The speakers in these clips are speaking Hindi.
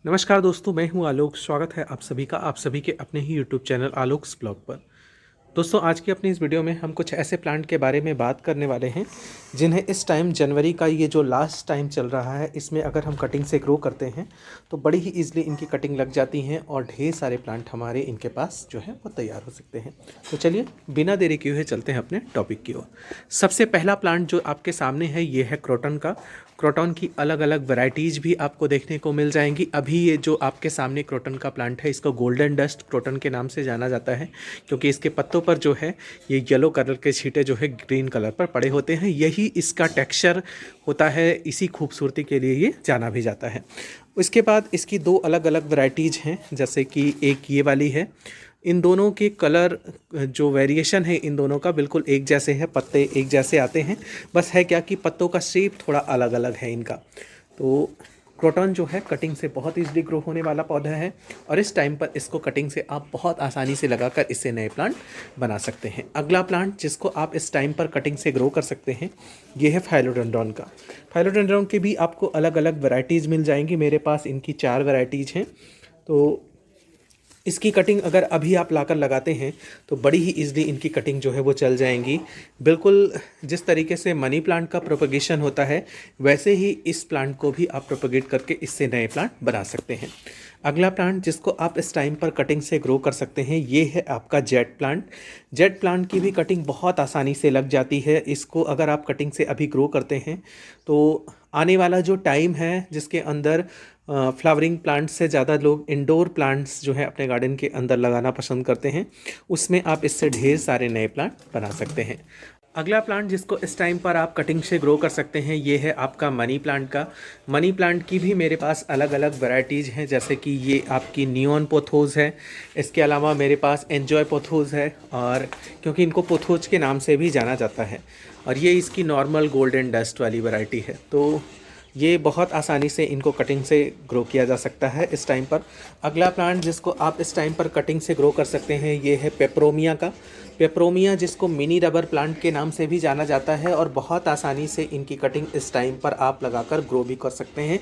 नमस्कार दोस्तों, मैं हूं आलोक। स्वागत है आप सभी के अपने ही यूट्यूब चैनल आलोक्स ब्लॉग पर। दोस्तों, आज की अपनी इस वीडियो में हम कुछ ऐसे प्लांट के बारे में बात करने वाले हैं जिन्हें इस टाइम जनवरी का ये जो लास्ट टाइम चल रहा है, इसमें अगर हम कटिंग से ग्रो करते हैं तो बड़ी ही ईजिली इनकी कटिंग लग जाती हैं और ढेर सारे प्लांट हमारे इनके पास जो है वो तैयार हो सकते हैं। तो चलिए बिना देरी किए हुए चलते हैं अपने टॉपिक की ओर। सबसे पहला प्लांट जो आपके सामने है ये है क्रोटन का। क्रोटन की अलग अलग वैरायटीज़ भी आपको देखने को मिल जाएंगी। अभी ये जो आपके सामने क्रोटन का प्लांट है, इसको गोल्डन डस्ट क्रोटन के नाम से जाना जाता है, क्योंकि इसके पत्तों पर जो है ये येलो कलर के छींटे जो है ग्रीन कलर पर पड़े होते हैं। यही इसका टेक्सचर होता है, इसी खूबसूरती के लिए ये जाना भी जाता है। उसके बाद इसकी दो अलग अलग वैरायटीज़ हैं, जैसे कि एक ये वाली है। इन दोनों के कलर जो वेरिएशन है इन दोनों का बिल्कुल एक जैसे है, पत्ते एक जैसे आते हैं, बस है क्या कि पत्तों का शेप थोड़ा अलग अलग है इनका। तो क्रोटन जो है कटिंग से बहुत ईजिली ग्रो होने वाला पौधा है और इस टाइम पर इसको कटिंग से आप बहुत आसानी से लगाकर इससे नए प्लांट बना सकते हैं। अगला प्लांट जिसको आप इस टाइम पर कटिंग से ग्रो कर सकते हैं ये है फाइलोडेंड्रॉन का। फाइलोडेंड्रॉन के भी आपको अलग अलग वैरायटीज़ मिल जाएंगी। मेरे पास इनकी 4 वैरायटीज़ हैं। तो इसकी कटिंग अगर अभी आप लाकर लगाते हैं तो बड़ी ही ईजिली इनकी कटिंग जो है वो चल जाएंगी। बिल्कुल जिस तरीके से मनी प्लांट का प्रोपगेशन होता है वैसे ही इस प्लांट को भी आप प्रोपगेट करके इससे नए प्लांट बना सकते हैं। अगला प्लांट जिसको आप इस टाइम पर कटिंग से ग्रो कर सकते हैं ये है आपका जेट प्लांट। जेट प्लांट की भी कटिंग बहुत आसानी से लग जाती है। इसको अगर आप कटिंग से अभी ग्रो करते हैं तो आने वाला जो टाइम है जिसके अंदर फ्लावरिंग प्लांट्स से ज़्यादा लोग इंडोर प्लांट्स जो है अपने गार्डन के अंदर लगाना पसंद करते हैं, उसमें आप इससे ढेर सारे नए प्लांट बना सकते हैं। अगला प्लांट जिसको इस टाइम पर आप कटिंग से ग्रो कर सकते हैं ये है आपका मनी प्लांट का। मनी प्लांट की भी मेरे पास अलग अलग वैरायटीज़ हैं, जैसे कि ये आपकी नियॉन पोथोस है। इसके अलावा मेरे पास एन्जॉय पोथोस है, और क्योंकि इनको पोथोज के नाम से भी जाना जाता है, और ये इसकी नॉर्मल गोल्डन डस्ट वाली वैरायटी है। तो ये बहुत आसानी से इनको कटिंग से ग्रो किया जा सकता है इस टाइम पर। अगला प्लांट जिसको आप इस टाइम पर कटिंग से ग्रो कर सकते हैं ये है पेपरोमिया का। पेपरोमिया जिसको मिनी रबर प्लांट के नाम से भी जाना जाता है, और बहुत आसानी से इनकी कटिंग इस टाइम पर आप लगाकर ग्रो भी कर सकते हैं।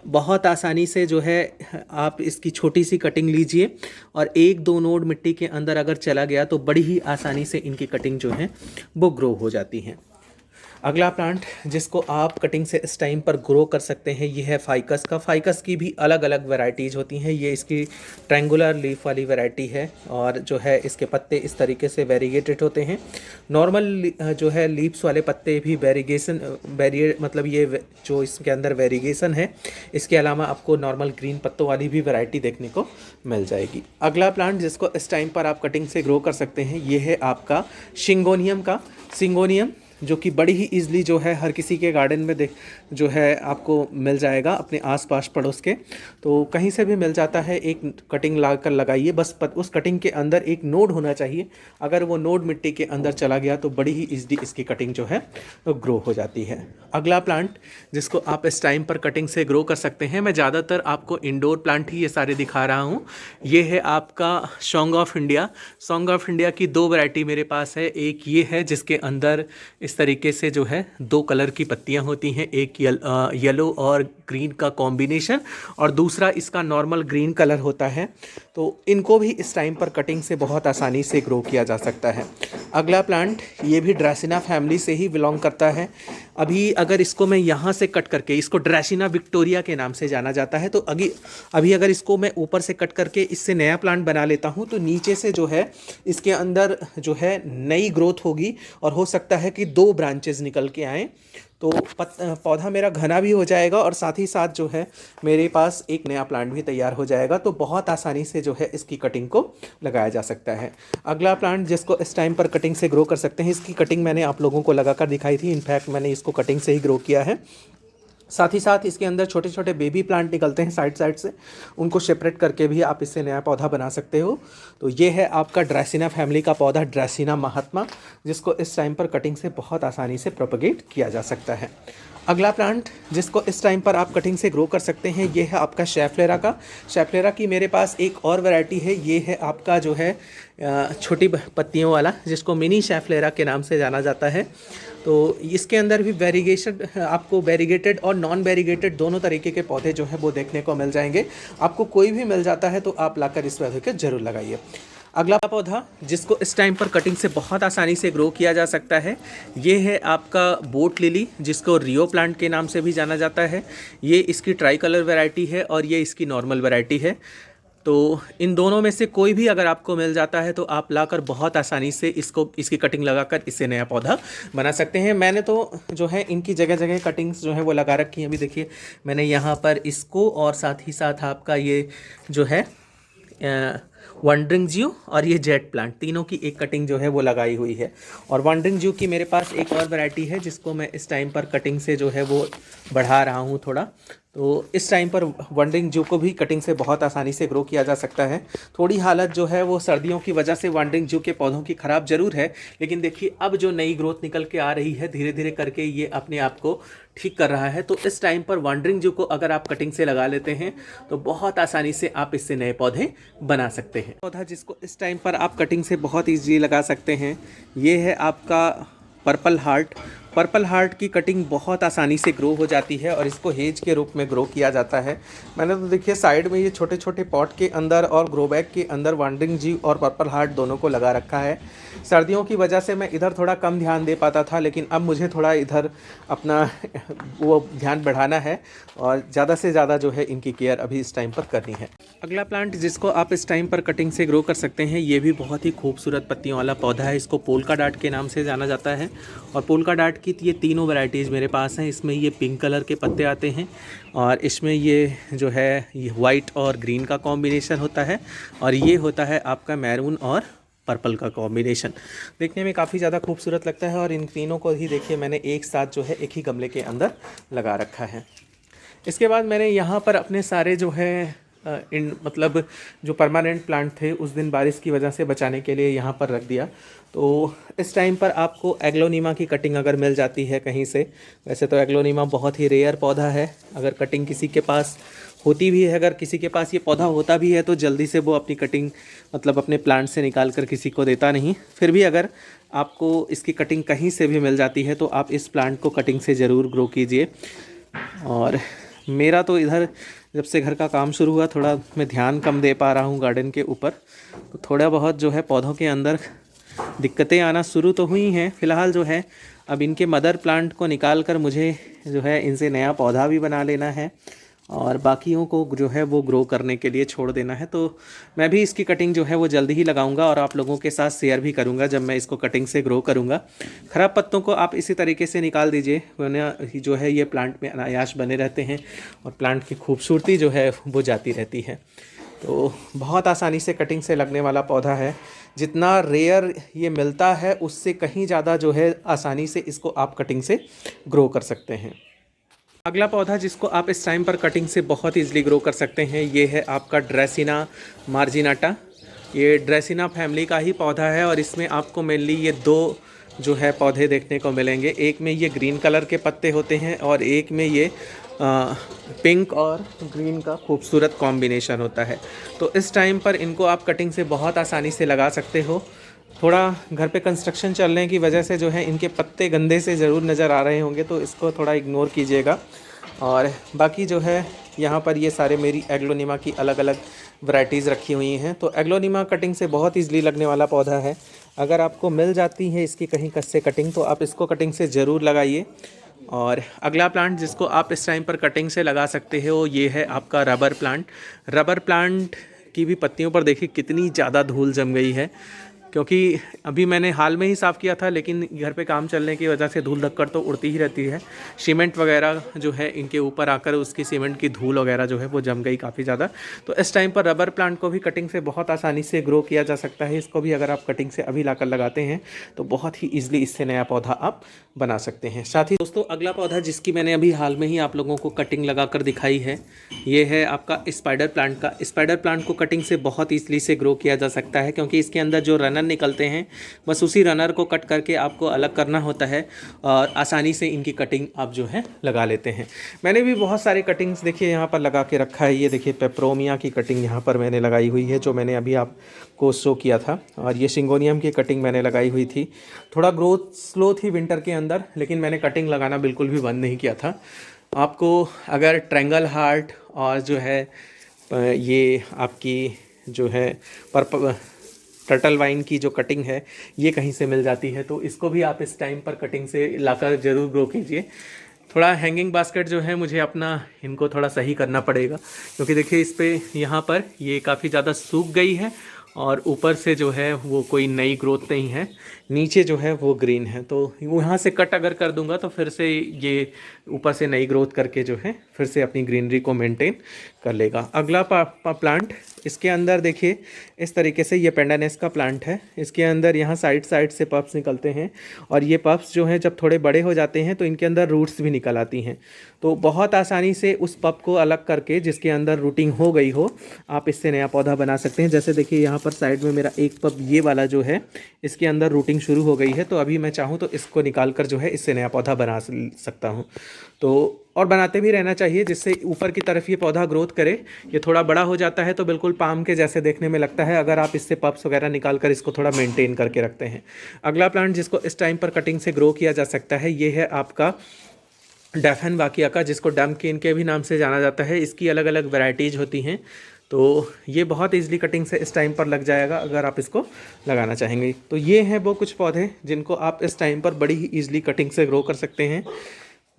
बहुत आसानी से जो है आप इसकी छोटी सी कटिंग लीजिए और 1-2 नोड मिट्टी के अंदर अगर चला गया तो बड़ी ही आसानी से इनकी कटिंग जो है वो ग्रो हो जाती है। अगला प्लांट जिसको आप कटिंग से इस टाइम पर ग्रो कर सकते हैं ये है फाइकस का। फाइकस की भी अलग अलग वैरायटीज़ होती हैं। ये इसकी ट्रायंगुलर लीफ वाली वैरायटी है, और जो है इसके पत्ते इस तरीके से वेरीगेटेड होते हैं। नॉर्मल जो है लीव्स वाले पत्ते भी मतलब ये जो इसके अंदर वेरीगेशन है, इसके अलावा आपको नॉर्मल ग्रीन पत्तों वाली भी वैरायटी देखने को मिल जाएगी। अगला प्लांट जिसको इस टाइम पर आप कटिंग से ग्रो कर सकते हैं ये है आपका सिंगोनियम का। सिंगोनियम जो कि बड़ी ही ईजिली जो है हर किसी के गार्डन में जो है आपको मिल जाएगा अपने आसपास पड़ोस के। तो कहीं से भी मिल जाता है। एक कटिंग ला कर लगाइए, बस उस कटिंग के अंदर एक नोड होना चाहिए। अगर वो नोड मिट्टी के अंदर चला गया तो बड़ी ही ईजिली इसकी कटिंग जो है तो ग्रो हो जाती है। अगला प्लांट जिसको आप इस टाइम पर कटिंग से ग्रो कर सकते हैं, मैं ज़्यादातर आपको इंडोर प्लांट ही ये सारे दिखा रहा हूँ। ये है आपका song of India. Song of India की 2 वैरायटी मेरे पास है। एक ये है जिसके अंदर इस तरीके से जो है 2 कलर की पत्तियां होती हैं, एक येलो और ग्रीन का कॉम्बिनेशन, और दूसरा इसका नॉर्मल ग्रीन कलर होता है। तो इनको भी इस टाइम पर कटिंग से बहुत आसानी से ग्रो किया जा सकता है। अगला प्लांट ये भी ड्रेसिना फैमिली से ही बिलोंग करता है। अभी अगर इसको मैं यहाँ से कट करके, इसको ड्रेसिना विक्टोरिया के नाम से जाना जाता है, तो अभी अगर इसको मैं ऊपर से कट करके इससे नया प्लांट बना लेता हूँ तो नीचे से जो है इसके अंदर जो है नई ग्रोथ होगी, और हो सकता है कि 2 ब्रांचेस निकल के आएँ। तो पौधा मेरा घना भी हो जाएगा और साथ ही साथ जो है मेरे पास एक नया प्लांट भी तैयार हो जाएगा। तो बहुत आसानी से जो है इसकी कटिंग को लगाया जा सकता है। अगला प्लांट जिसको इस टाइम पर कटिंग से ग्रो कर सकते हैं, इसकी कटिंग मैंने आप लोगों को लगाकर दिखाई थी। इनफैक्ट मैंने इसको कटिंग से ही ग्रो किया है। साथ ही साथ इसके अंदर छोटे छोटे बेबी प्लांट निकलते हैं साइड साइड से, उनको सेपरेट करके भी आप इससे नया पौधा बना सकते हो। तो ये है आपका ड्रेसिना फैमिली का पौधा, ड्रेसिना महात्मा, जिसको इस टाइम पर कटिंग से बहुत आसानी से प्रोपगेट किया जा सकता है। अगला प्लांट जिसको इस टाइम पर आप कटिंग से ग्रो कर सकते हैं ये है आपका शेफलेरा का। शेफलेरा की मेरे पास एक और वैरायटी है, ये है आपका जो है छोटी पत्तियों वाला, जिसको मिनी शेफलेरा के नाम से जाना जाता है। तो इसके अंदर भी वेरीगेशन, आपको वेरीगेटेड और नॉन वेरीगेटेड दोनों तरीके के पौधे जो है वो देखने को मिल जाएंगे। आपको कोई भी मिल जाता है तो आप लाकर इस पौधे को ज़रूर लगाइए। अगला पौधा जिसको इस टाइम पर कटिंग से बहुत आसानी से ग्रो किया जा सकता है ये है आपका बोट लिली, जिसको रियो प्लांट के नाम से भी जाना जाता है। ये इसकी ट्राई कलर वैरायटी है और ये इसकी नॉर्मल वैरायटी है। तो इन दोनों में से कोई भी अगर आपको मिल जाता है तो आप लाकर बहुत आसानी से इसकी कटिंग लगाकर इससे नया पौधा बना सकते हैं। मैंने तो जो है इनकी जगह जगह कटिंग्स जो है वो लगा रखी हैं। अभी देखिए मैंने यहाँ पर इसको और साथ ही साथ आपका ये जो है वंडरिंग ज्यू और ये जेट प्लांट, तीनों की एक कटिंग जो है वो लगाई हुई है। और वंडरिंग ज्यू की मेरे पास एक और वैरायटी है जिसको मैं इस टाइम पर कटिंग से जो है वो बढ़ा रहा हूँ थोड़ा। तो इस टाइम पर वंडरिंग ज्यू को भी कटिंग से बहुत आसानी से ग्रो किया जा सकता है। थोड़ी हालत जो है वो सर्दियों की वजह से वंडरिंग ज्यू के पौधों की ख़राब ज़रूर है, लेकिन देखिए अब जो नई ग्रोथ निकल के आ रही है धीरे धीरे करके ये अपने आप को ठीक कर रहा है। तो इस टाइम पर वंडरिंग ज्यू को अगर आप कटिंग से लगा लेते हैं तो बहुत आसानी से आप इससे नए पौधे बना सकते हैं। पौधा जिसको इस टाइम पर आप कटिंग से बहुत ईजीली लगा सकते हैं ये है आपका पर्पल हार्ट। पर्पल हार्ट की कटिंग बहुत आसानी से ग्रो हो जाती है और इसको हेज के रूप में ग्रो किया जाता है। मैंने तो देखिए साइड में ये छोटे छोटे पॉट के अंदर और ग्रो बैग के अंदर वंडरिंग ज्यू और पर्पल हार्ट दोनों को लगा रखा है। सर्दियों की वजह से मैं इधर थोड़ा कम ध्यान दे पाता था, लेकिन अब मुझे थोड़ा इधर अपना वो ध्यान बढ़ाना है और ज़्यादा से ज़्यादा जो है इनकी केयर अभी इस टाइम पर करनी है। अगला प्लांट जिसको आप इस टाइम पर कटिंग से ग्रो कर सकते हैं ये भी बहुत ही खूबसूरत पत्तियों वाला पौधा है। इसको पोल्का डाट के नाम से जाना जाता है और पोल्का डाट की ये तीनों वैरायटीज़ मेरे पास हैं। इसमें ये पिंक कलर के पत्ते आते हैं और इसमें ये जो है ये वाइट और ग्रीन का कॉम्बिनेशन होता है और ये होता है आपका मैरून और पर्पल का कॉम्बिनेशन। देखने में काफ़ी ज़्यादा खूबसूरत लगता है और इन तीनों को ही देखिए मैंने एक साथ जो है एक ही गमले के अंदर लगा रखा है। इसके बाद मैंने यहाँ पर अपने सारे जो है मतलब जो परमानेंट प्लांट थे उस दिन बारिश की वजह से बचाने के लिए यहाँ पर रख दिया। तो इस टाइम पर आपको एग्लोनीमा की कटिंग अगर मिल जाती है कहीं से, वैसे तो एग्लोनीमा बहुत ही रेयर पौधा है, अगर कटिंग किसी के पास होती भी है, अगर किसी के पास ये पौधा होता भी है तो जल्दी से वो अपनी कटिंग मतलब अपने प्लांट से निकाल कर किसी को देता नहीं। फिर भी अगर आपको इसकी कटिंग कहीं से भी मिल जाती है तो आप इस प्लांट को कटिंग से ज़रूर ग्रो कीजिए। और मेरा तो इधर जब से घर का काम शुरू हुआ थोड़ा मैं ध्यान कम दे पा रहा हूँ गार्डन के ऊपर, तो थोड़ा बहुत जो है पौधों के अंदर दिक्कतें आना शुरू तो हुई हैं। फ़िलहाल जो है अब इनके मदर प्लांट को निकाल कर मुझे जो है इनसे नया पौधा भी बना लेना है और बाकियों को जो है वो ग्रो करने के लिए छोड़ देना है। तो मैं भी इसकी कटिंग जो है वो जल्दी ही लगाऊंगा और आप लोगों के साथ शेयर भी करूंगा जब मैं इसको कटिंग से ग्रो करूंगा। ख़राब पत्तों को आप इसी तरीके से निकाल दीजिए, वरना जो है ये प्लांट में अनायास बने रहते हैं और प्लांट की खूबसूरती जो है वो जाती रहती है। तो बहुत आसानी से कटिंग से लगने वाला पौधा है। जितना रेयर ये मिलता है उससे कहीं ज़्यादा जो है आसानी से इसको आप कटिंग से ग्रो कर सकते हैं। अगला पौधा जिसको आप इस टाइम पर कटिंग से बहुत ईजिली ग्रो कर सकते हैं ये है आपका ड्रेसिना मार्जिनाटा। ये ड्रेसिना फैमिली का ही पौधा है और इसमें आपको मेनली ये दो जो है पौधे देखने को मिलेंगे। एक में ये ग्रीन कलर के पत्ते होते हैं और एक में ये पिंक और ग्रीन का खूबसूरत कॉम्बिनेशन होता है। तो इस टाइम पर इनको आप कटिंग से बहुत आसानी से लगा सकते हो। थोड़ा घर पे कंस्ट्रक्शन चलने की वजह से जो है इनके पत्ते गंदे से ज़रूर नज़र आ रहे होंगे, तो इसको थोड़ा इग्नोर कीजिएगा। और बाकी जो है यहाँ पर ये सारे मेरी एग्लोनीमा की अलग अलग वैरायटीज़ रखी हुई हैं। तो एग्लोनीमा कटिंग से बहुत ईजिली लगने वाला पौधा है। अगर आपको मिल जाती है इसकी कहीं कस से कटिंग तो आप इसको कटिंग से ज़रूर लगाइए। और अगला प्लांट जिसको आप इस टाइम पर कटिंग से लगा सकते हो ये है आपका रबर प्लांट। रबर प्लांट की भी पत्तियों पर देखिए कितनी ज़्यादा धूल जम गई है, क्योंकि अभी मैंने हाल में ही साफ़ किया था, लेकिन घर पे काम चलने की वजह से धूल धक्कर तो उड़ती ही रहती है। सीमेंट वगैरह जो है इनके ऊपर आकर उसकी सीमेंट की धूल वगैरह जो है वो जम गई काफ़ी ज़्यादा। तो इस टाइम पर रबर प्लांट को भी कटिंग से बहुत आसानी से ग्रो किया जा सकता है। इसको भी अगर आप कटिंग से अभी लाकर लगाते हैं तो बहुत ही ईजिली इससे नया पौधा आप बना सकते हैं। साथ ही दोस्तों अगला पौधा जिसकी मैंने अभी हाल में ही आप लोगों को कटिंग लगा कर दिखाई है ये है आपका स्पाइडर प्लांट का। स्पाइडर प्लांट को कटिंग से बहुत ईजिली से ग्रो किया जा सकता है, क्योंकि इसके अंदर जो रनर रनर निकलते हैं, बस उसी रनर को कट करके आपको अलग करना होता है और आसानी से इनकी कटिंग आप जो है लगा लेते हैं। मैंने भी बहुत सारे कटिंग्स देखिए यहाँ पर लगा के रखा है। ये देखिए पेपरोमिया की कटिंग यहाँ पर मैंने लगाई हुई है, जो मैंने अभी आपको शो किया था। और ये सिंगोनियम की कटिंग मैंने लगाई हुई थी। थोड़ा ग्रोथ स्लो थी विंटर के अंदर, लेकिन मैंने कटिंग लगाना बिल्कुल भी बंद नहीं किया था। आपको अगर ट्रायंगल हार्ट और जो है ये आपकी जो है टर्टल वाइन की जो कटिंग है ये कहीं से मिल जाती है, तो इसको भी आप इस टाइम पर कटिंग से लाकर ज़रूर ग्रो कीजिए। थोड़ा हैंगिंग बास्केट जो है मुझे अपना इनको थोड़ा सही करना पड़ेगा, क्योंकि देखिए इस पे यहाँ पर ये काफ़ी ज़्यादा सूख गई है और ऊपर से जो है वो कोई नई ग्रोथ नहीं है, नीचे जो है वो ग्रीन है। तो वहाँ से कट अगर कर दूंगा तो फिर से ये ऊपर से नई ग्रोथ करके जो है फिर से अपनी ग्रीनरी को मेंटेन कर लेगा। अगला प्लांट, इसके अंदर देखिए इस तरीके से ये पेंडानेस का प्लांट है। इसके अंदर यहाँ साइड से पफ्स निकलते हैं और ये पफ्स जो हैं जब थोड़े बड़े हो जाते हैं तो इनके अंदर रूट्स भी निकल आती हैं। तो बहुत आसानी से उस पप को अलग करके जिसके अंदर रूटिंग हो गई हो, आप इससे नया पौधा बना सकते हैं। जैसे देखिए यहाँ पर साइड में मेरा एक पप ये वाला जो है इसके अंदर रूटिंग शुरू हो गई है, तो अभी मैं चाहूँ तो इसको निकाल कर जो है इससे नया पौधा बना सकता हूँ। तो और बनाते भी रहना चाहिए जिससे ऊपर की तरफ ये पौधा ग्रोथ करे। ये थोड़ा बड़ा हो जाता है तो बिल्कुल पाम के जैसे देखने में लगता है, अगर आप इससे पप्स वगैरह निकाल कर इसको थोड़ा मेंटेन करके रखते हैं। अगला प्लांट जिसको इस टाइम पर कटिंग से ग्रो किया जा सकता है ये है आपका डैफनबाकिया का, जिसको डम्पकिन के भी नाम से जाना जाता है। इसकी अलग अलग वैरायटीज़ होती हैं, तो ये बहुत ईजिली कटिंग से इस टाइम पर लग जाएगा अगर आप इसको लगाना चाहेंगे। तो ये हैं वो कुछ पौधे जिनको आप इस टाइम पर बड़ी ही ईजिली कटिंग से ग्रो कर सकते हैं।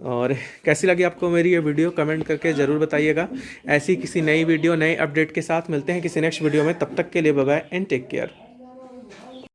और कैसी लगी आपको मेरी ये वीडियो कमेंट करके ज़रूर बताइएगा। ऐसी किसी नई वीडियो नए अपडेट के साथ मिलते हैं किसी नेक्स्ट वीडियो में। तब तक के लिए bye bye and take care.